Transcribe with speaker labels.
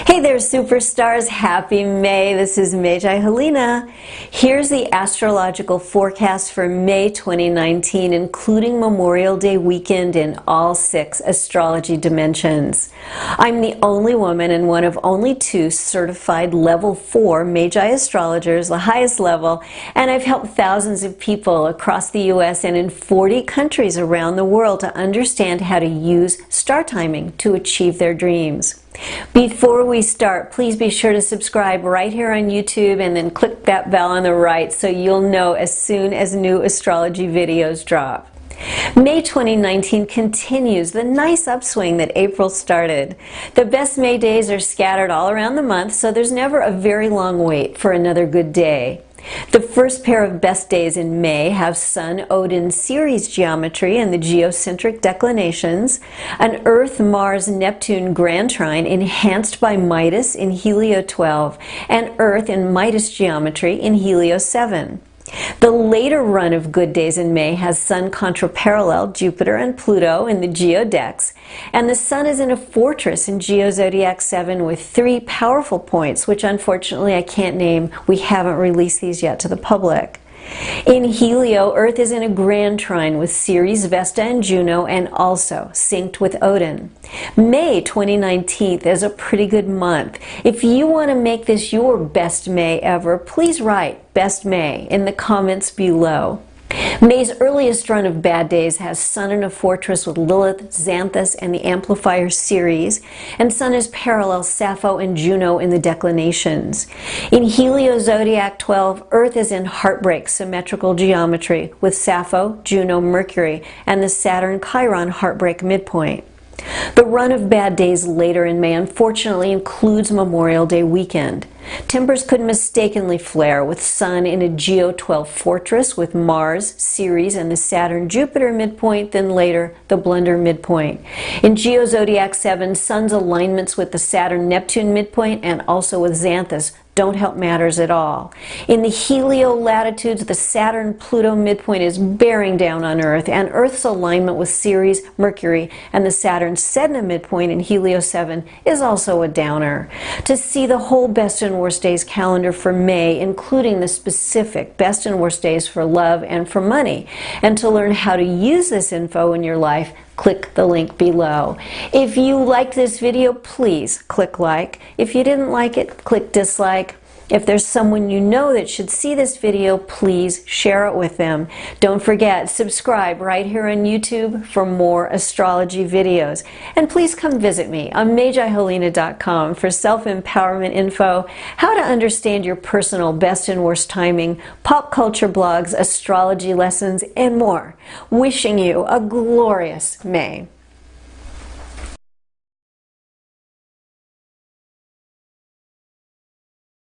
Speaker 1: Hey there, superstars. Happy May. This is Magi Helena. Here's the astrological forecast for May 2019, including Memorial Day weekend in all 6 astrology dimensions. I'm the only woman and one of only 2 certified level 4 Magi astrologers, the highest level, and I've helped thousands of people across the US and in 40 countries around the world to understand how to use star timing to achieve their dreams. Before we start, please be sure to subscribe right here on YouTube and then click that bell on the right so you'll know as soon as new astrology videos drop. May 2019 continues the nice upswing that April started. The best May days are scattered all around the month, so there's never a very long wait for another good day. The first pair of best days in May have Sun-Odin-Ceres geometry and the Geocentric declinations, an Earth-Mars-Neptune grand trine enhanced by Midas in Helio 12, and Earth in Midas geometry in Helio 7. The later run of good days in May has Sun contra-parallel Jupiter and Pluto in the Geo deks, and the Sun is in a fortress in Geo Zodiac 7 with 3 powerful points, which unfortunately I can't name. We haven't released these yet to the public. In Helio, Earth is in a grand trine with Ceres, Vesta and Juno, and also synched with Odin. May 2019 is a pretty good month. If you want to make this your best May ever, please write Best May in the comments below. May's earliest run of bad days has Sun in a fortress with Lilith, Xanthus, and the amplifier Ceres, and Sun is parallel Sappho and Juno in the declinations. In Helio Zodiac 12, Earth is in heartbreak symmetrical geometry with Sappho, Juno, Mercury, and the Saturn-Chiron heartbreak midpoint. The run of bad days later in May unfortunately includes Memorial Day weekend. Tempers could mistakenly flare with Sun in a Geo 12 fortress with Mars, Ceres, and the Saturn-Jupiter midpoint, then later the blunder midpoint. In Geo Zodiac 7, Sun's alignments with the Saturn-Neptune midpoint and also with Xanthus don't help matters at all. In the Helio latitudes, the Saturn-Pluto midpoint is bearing down on Earth, and Earth's alignment with Ceres, Mercury, and the Saturn-Sedna midpoint in Helio 7 is also a downer. To see the whole best and worst days calendar for May, including the specific best and worst days for love and for money, and to learn how to use this info in your life, click the link below. If you liked this video, please click like. If you didn't like it, click dislike. If there's someone you know that should see this video, please share it with them. Don't forget, subscribe right here on YouTube for more astrology videos. And please come visit me on MagiHelena.com for self-empowerment info, how to understand your personal best and worst timing, pop culture blogs, astrology lessons, and more. Wishing you a glorious May.